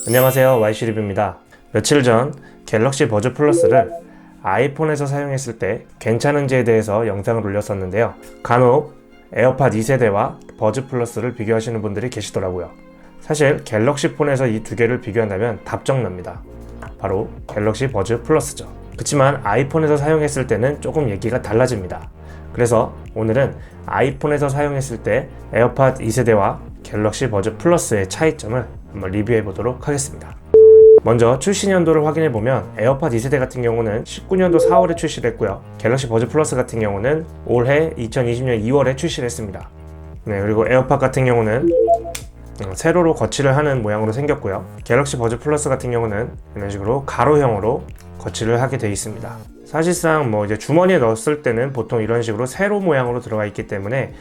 안녕하세요, YC 리뷰입니다. 며칠 전 갤럭시 버즈 플러스를 아이폰에서 사용했을 때 괜찮은지에 대해서 영상을 올렸었는데요. 간혹 에어팟 2세대와 버즈 플러스를 비교하시는 분들이 계시더라고요. 사실 갤럭시 폰에서 이 두 개를 비교한다면 답정납니다. 바로 갤럭시 버즈 플러스죠. 그렇지만 아이폰에서 사용했을 때는 조금 얘기가 달라집니다. 그래서 오늘은 아이폰에서 사용했을 때 에어팟 2세대와 갤럭시 버즈 플러스의 차이점을 한번 리뷰해 보도록 하겠습니다. 먼저 출시 연도를 확인해 보면 에어팟 2세대 같은 경우는 19년도 4월에 출시를 했고요. 갤럭시 버즈 플러스 같은 경우는 올해 2020년 2월에 출시를 했습니다. 그리고 에어팟 같은 경우는 세로로 거치를 하는 모양으로 생겼고요. 갤럭시 버즈 플러스 같은 경우는 이런 식으로 가로형으로 거치를 하게 되어 있습니다. 사실상 이제 주머니에 넣었을 때는 보통 이런 식으로 세로 모양으로 들어가 있기 때문에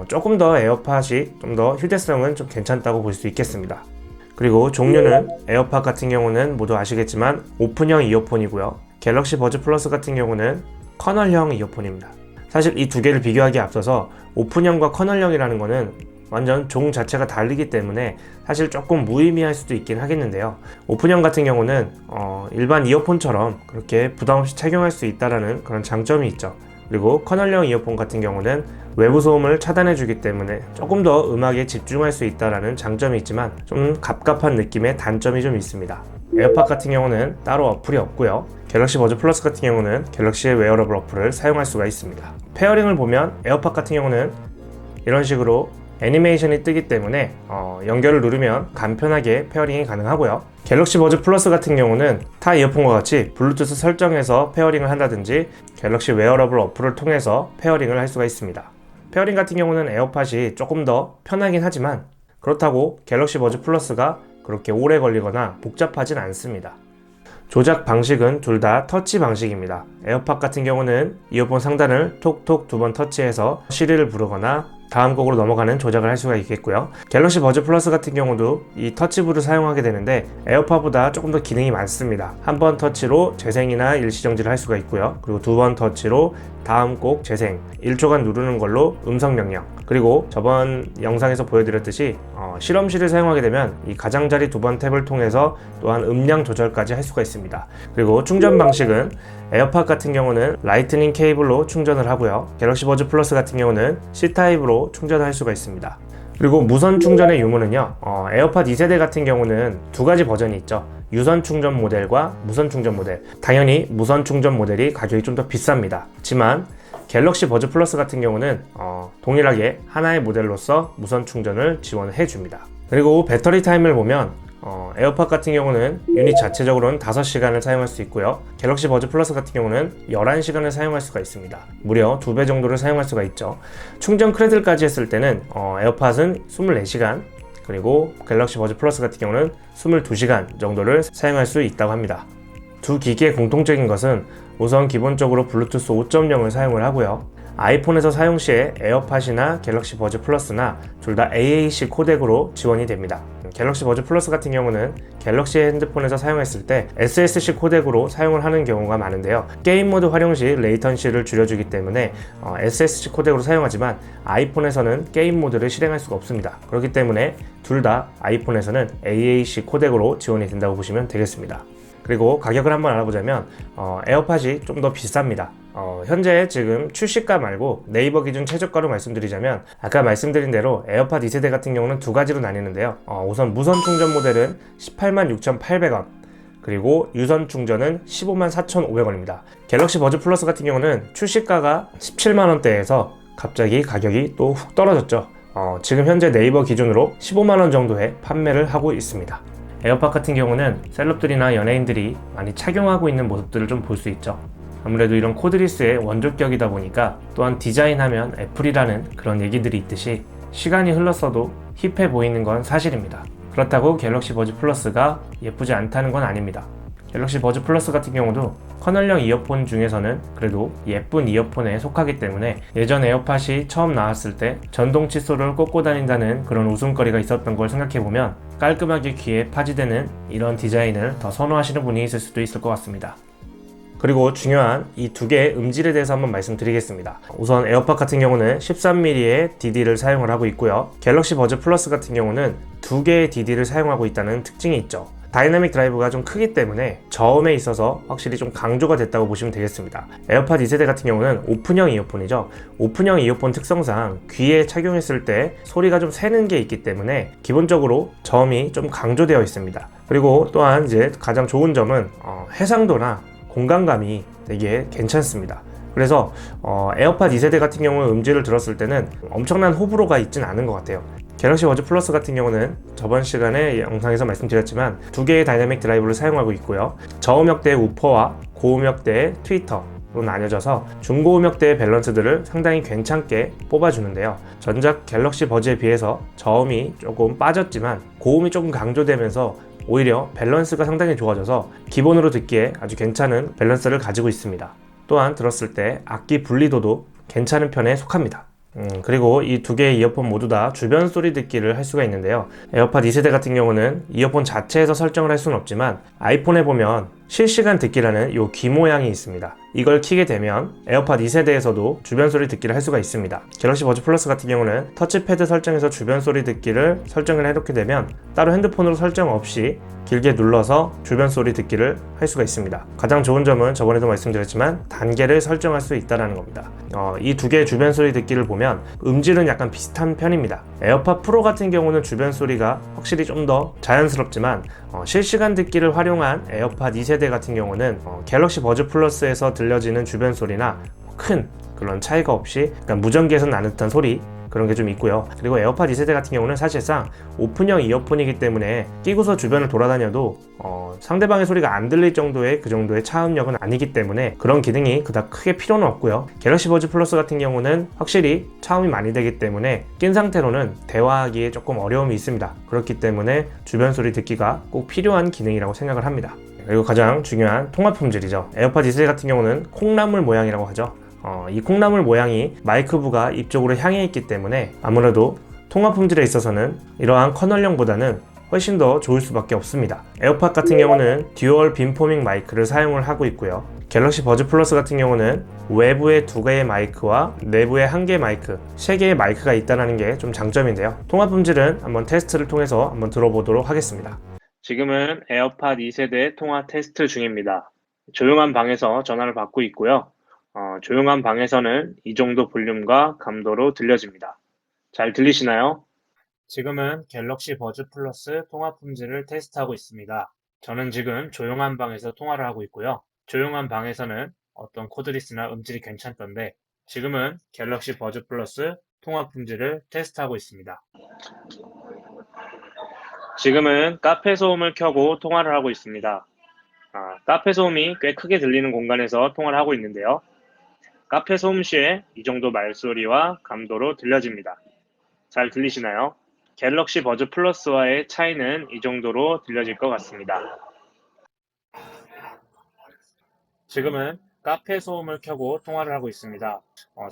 조금 더 에어팟이 좀 더 휴대성은 좀 괜찮다고 볼 수 있겠습니다. 그리고 종류는 에어팟 같은 경우는 모두 아시겠지만 오픈형 이어폰이고요. 갤럭시 버즈 플러스 같은 경우는 커널형 이어폰입니다. 사실 이 두 개를 비교하기에 앞서서 오픈형과 커널형이라는 거는 완전 종 자체가 다르기 때문에 사실 조금 무의미할 수도 있긴 하겠는데요. 오픈형 같은 경우는 일반 이어폰처럼 그렇게 부담없이 착용할 수 있다는 그런 장점이 있죠. 그리고 커널형 이어폰 같은 경우는 외부 소음을 차단해 주기 때문에 조금 더 음악에 집중할 수 있다는 장점이 있지만 좀 갑갑한 느낌의 단점이 좀 있습니다. 에어팟 같은 경우는 따로 어플이 없고요. 갤럭시 버즈 플러스 같은 경우는 갤럭시의 웨어러블 어플을 사용할 수가 있습니다. 페어링을 보면 에어팟 같은 경우는 이런 식으로 애니메이션이 뜨기 때문에 연결을 누르면 간편하게 페어링이 가능하고요. 갤럭시 버즈 플러스 같은 경우는 타 이어폰과 같이 블루투스 설정해서 페어링을 한다든지 갤럭시 웨어러블 어플을 통해서 페어링을 할 수가 있습니다. 페어링 같은 경우는 에어팟이 조금 더 편하긴 하지만 그렇다고 갤럭시 버즈 플러스가 그렇게 오래 걸리거나 복잡하진 않습니다. 조작 방식은 둘 다 터치 방식입니다. 에어팟 같은 경우는 이어폰 상단을 톡톡 두 번 터치해서 시리를 부르거나 다음 곡으로 넘어가는 조작을 할 수가 있겠고요. 갤럭시 버즈 플러스 같은 경우도 이 터치부를 사용하게 되는데 에어팟보다 조금 더 기능이 많습니다. 한 번 터치로 재생이나 일시정지를 할 수가 있고요. 그리고 두 번 터치로 다음 곡 재생, 1초간 누르는 걸로 음성 명령, 그리고 저번 영상에서 보여드렸듯이 실험실을 사용하게 되면 이 가장자리 두 번 탭을 통해서 또한 음량 조절까지 할 수가 있습니다. 그리고 충전 방식은 에어팟 같은 경우는 라이트닝 케이블로 충전을 하고요. 갤럭시 버즈 플러스 같은 경우는 C타입으로 충전을 할 수가 있습니다. 그리고 무선 충전의 유무는요, 에어팟 2세대 같은 경우는 두 가지 버전이 있죠. 유선 충전 모델과 무선 충전 모델. 당연히 무선 충전 모델이 가격이 좀 더 비쌉니다. 하지만 갤럭시 버즈 플러스 같은 경우는 동일하게 하나의 모델로서 무선 충전을 지원해 줍니다. 그리고 배터리 타임을 보면 에어팟 같은 경우는 유닛 자체적으로는 5시간을 사용할 수 있고요. 갤럭시 버즈 플러스 같은 경우는 11시간을 사용할 수가 있습니다. 무려 2배 정도를 사용할 수가 있죠. 충전 크레들까지 했을 때는 에어팟은 24시간, 그리고 갤럭시 버즈 플러스 같은 경우는 22시간 정도를 사용할 수 있다고 합니다. 두 기기의 공통적인 것은 우선 기본적으로 블루투스 5.0을 사용을 하고요. 아이폰에서 사용 시에 에어팟이나 갤럭시 버즈 플러스나 둘 다 AAC 코덱으로 지원이 됩니다. 갤럭시 버즈 플러스 같은 경우는 갤럭시 핸드폰에서 사용했을 때 SSC 코덱으로 사용을 하는 경우가 많은데요. 게임 모드 활용 시 레이턴시를 줄여주기 때문에 SSC 코덱으로 사용하지만 아이폰에서는 게임 모드를 실행할 수가 없습니다. 그렇기 때문에 둘 다 아이폰에서는 AAC 코덱으로 지원이 된다고 보시면 되겠습니다. 그리고 가격을 한번 알아보자면 에어팟이 좀 더 비쌉니다. 현재 지금 출시가 말고 네이버 기준 최저가로 말씀드리자면 아까 말씀드린 대로 에어팟 2세대 같은 경우는 두 가지로 나뉘는데요. 우선 무선 충전 모델은 186,800원, 그리고 유선 충전은 154,500원입니다. 갤럭시 버즈 플러스 같은 경우는 출시가가 17만원대에서 갑자기 가격이 또 훅 떨어졌죠. 지금 현재 네이버 기준으로 15만원 정도에 판매를 하고 있습니다. 에어팟 같은 경우는 셀럽들이나 연예인들이 많이 착용하고 있는 모습들을 좀 볼 수 있죠. 아무래도 이런 코드리스의 원조격이다 보니까, 또한 디자인하면 애플이라는 그런 얘기들이 있듯이 시간이 흘렀어도 힙해 보이는 건 사실입니다. 그렇다고 갤럭시 버즈 플러스가 예쁘지 않다는 건 아닙니다. 갤럭시 버즈 플러스 같은 경우도 커널형 이어폰 중에서는 그래도 예쁜 이어폰에 속하기 때문에 예전 에어팟이 처음 나왔을 때 전동 칫솔을 꽂고 다닌다는 그런 웃음거리가 있었던 걸 생각해보면 깔끔하게 귀에 파지되는 이런 디자인을 더 선호하시는 분이 있을 수도 있을 것 같습니다. 그리고 중요한 이 두 개의 음질에 대해서 한번 말씀드리겠습니다. 우선 에어팟 같은 경우는 13mm의 DD를 사용을 하고 있고요. 갤럭시 버즈 플러스 같은 경우는 두 개의 DD를 사용하고 있다는 특징이 있죠. 다이나믹 드라이브가 좀 크기 때문에 저음에 있어서 확실히 좀 강조가 됐다고 보시면 되겠습니다. 에어팟 2세대 같은 경우는 오픈형 이어폰이죠. 오픈형 이어폰 특성상 귀에 착용했을 때 소리가 좀 새는 게 있기 때문에 기본적으로 저음이 좀 강조되어 있습니다. 그리고 또한 이제 가장 좋은 점은 해상도나 공간감이 되게 괜찮습니다. 그래서 에어팟 2세대 같은 경우는 음질을 들었을 때는 엄청난 호불호가 있진 않은 것 같아요. 갤럭시 버즈 플러스 같은 경우는 저번 시간에 영상에서 말씀드렸지만 두 개의 다이나믹 드라이브를 사용하고 있고요. 저음역대의 우퍼와 고음역대의 트위터로 나뉘어져서 중고음역대의 밸런스들을 상당히 괜찮게 뽑아주는데요. 전작 갤럭시 버즈에 비해서 저음이 조금 빠졌지만 고음이 조금 강조되면서 오히려 밸런스가 상당히 좋아져서 기본으로 듣기에 아주 괜찮은 밸런스를 가지고 있습니다. 또한 들었을 때 악기 분리도도 괜찮은 편에 속합니다. 그리고 이 두 개의 이어폰 모두 다 주변 소리 듣기를 할 수가 있는데요. 에어팟 2세대 같은 경우는 이어폰 자체에서 설정을 할 수는 없지만 아이폰에 보면 실시간 듣기라는 이 귀 모양이 있습니다. 이걸 켜게 되면 에어팟 2세대에서도 주변 소리 듣기를 할 수가 있습니다. 갤럭시 버즈 플러스 같은 경우는 터치패드 설정에서 주변 소리 듣기를 설정을 해놓게 되면 따로 핸드폰으로 설정 없이 길게 눌러서 주변 소리 듣기를 할 수가 있습니다. 가장 좋은 점은 저번에도 말씀드렸지만 단계를 설정할 수 있다는 겁니다. 이 두 개의 주변 소리 듣기를 보면 음질은 약간 비슷한 편입니다. 에어팟 프로 같은 경우는 주변 소리가 확실히 좀 더 자연스럽지만 실시간 듣기를 활용한 에어팟 2세대 같은 경우는 갤럭시 버즈 플러스에서 들려지는 주변 소리나 큰 그런 차이가 없이 무전기에서 나는 듯한 소리 그런 게 좀 있고요. 그리고 에어팟 2세대 같은 경우는 사실상 오픈형 이어폰이기 때문에 끼고서 주변을 돌아다녀도 상대방의 소리가 안 들릴 정도의 그 정도의 차음력은 아니기 때문에 그런 기능이 그닥 크게 필요는 없고요. 갤럭시 버즈 플러스 같은 경우는 확실히 차음이 많이 되기 때문에 낀 상태로는 대화하기에 조금 어려움이 있습니다. 그렇기 때문에 주변 소리 듣기가 꼭 필요한 기능이라고 생각을 합니다. 그리고 가장 중요한 통화 품질이죠. 에어팟 2세대 같은 경우는 콩나물 모양이라고 하죠. 이 콩나물 모양이 마이크부가 입 쪽으로 향해 있기 때문에 아무래도 통화 품질에 있어서는 이러한 커널형보다는 훨씬 더 좋을 수밖에 없습니다. 에어팟 같은 경우는 듀얼 빔포밍 마이크를 사용을 하고 있고요. 갤럭시 버즈 플러스 같은 경우는 외부에 2개의 마이크와 내부에 1개의 마이크, 3개의 마이크가 있다는 게 좀 장점인데요. 통화 품질은 한번 테스트를 통해서 한번 들어보도록 하겠습니다. 지금은 에어팟 2세대 통화 테스트 중입니다. 조용한 방에서 전화를 받고 있고요. 조용한 방에서는 이 정도 볼륨과 감도로 들려집니다. 잘 들리시나요? 지금은 갤럭시 버즈 플러스 통화 품질을 테스트하고 있습니다. 저는 지금 조용한 방에서 통화를 하고 있고요. 조용한 방에서는 어떤 코드리스나 음질이 괜찮던데 지금은 갤럭시 버즈 플러스 통화 품질을 테스트하고 있습니다. 지금은 카페 소음을 켜고 통화를 하고 있습니다. 카페 소음이 꽤 크게 들리는 공간에서 통화를 하고 있는데요. 카페 소음 시에 이 정도 말소리와 감도로 들려집니다. 잘 들리시나요? 갤럭시 버즈 플러스와의 차이는 이 정도로 들려질 것 같습니다. 지금은 카페 소음을 켜고 통화를 하고 있습니다.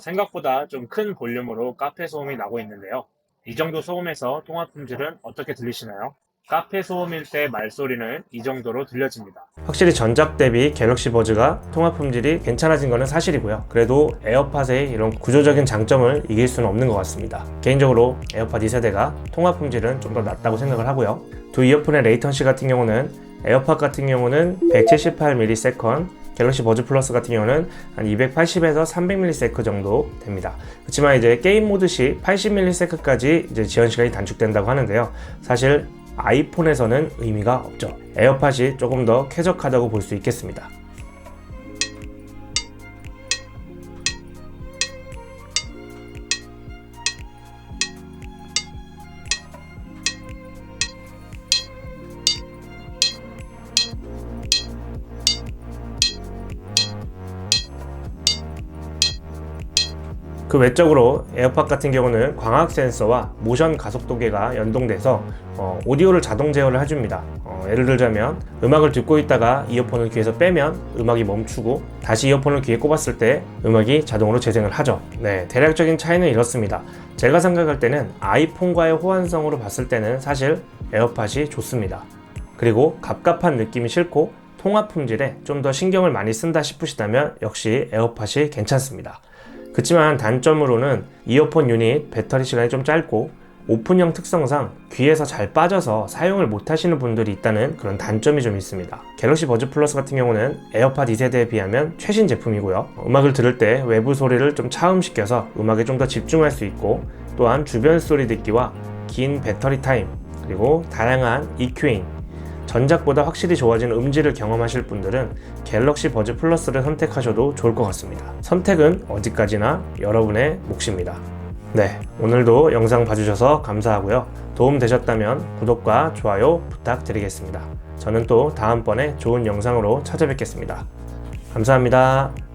생각보다 좀 큰 볼륨으로 카페 소음이 나고 있는데요. 이 정도 소음에서 통화 품질은 어떻게 들리시나요? 카페 소음일 때 말소리는 이 정도로 들려집니다. 확실히 전작 대비 갤럭시 버즈가 통화 품질이 괜찮아진 것은 사실이고요. 그래도 에어팟의 이런 구조적인 장점을 이길 수는 없는 것 같습니다. 개인적으로 에어팟 2세대가 통화 품질은 좀 더 낫다고 생각을 하고요. 두 이어폰의 레이턴시 같은 경우는 에어팟 같은 경우는 178ms, 갤럭시 버즈 플러스 같은 경우는 한 280에서 300ms 정도 됩니다. 그렇지만 이제 게임 모드 시 80ms까지 이제 지연 시간이 단축된다고 하는데요. 사실 아이폰에서는 의미가 없죠. 에어팟이 조금 더 쾌적하다고 볼 수 있겠습니다. 그 외적으로 에어팟 같은 경우는 광학 센서와 모션 가속도계가 연동돼서 오디오를 자동 제어를 해줍니다. 예를 들자면 음악을 듣고 있다가 이어폰을 귀에서 빼면 음악이 멈추고 다시 이어폰을 귀에 꼽았을 때 음악이 자동으로 재생을 하죠. 네, 대략적인 차이는 이렇습니다. 제가 생각할 때는 아이폰과의 호환성으로 봤을 때는 사실 에어팟이 좋습니다. 그리고 갑갑한 느낌이 싫고 통화 품질에 좀 더 신경을 많이 쓴다 싶으시다면 역시 에어팟이 괜찮습니다. 그렇지만 단점으로는 이어폰 유닛 배터리 시간이 좀 짧고 오픈형 특성상 귀에서 잘 빠져서 사용을 못하시는 분들이 있다는 그런 단점이 좀 있습니다. 갤럭시 버즈 플러스 같은 경우는 에어팟 2세대에 비하면 최신 제품이고요. 음악을 들을 때 외부 소리를 좀 차음시켜서 음악에 좀 더 집중할 수 있고, 또한 주변 소리 듣기와 긴 배터리 타임, 그리고 다양한 EQing, 전작보다 확실히 좋아진 음질을 경험하실 분들은 갤럭시 버즈 플러스를 선택하셔도 좋을 것 같습니다. 선택은 어디까지나 여러분의 몫입니다. 네, 오늘도 영상 봐주셔서 감사하고요. 도움 되셨다면 구독과 좋아요 부탁드리겠습니다. 저는 또 다음번에 좋은 영상으로 찾아뵙겠습니다. 감사합니다.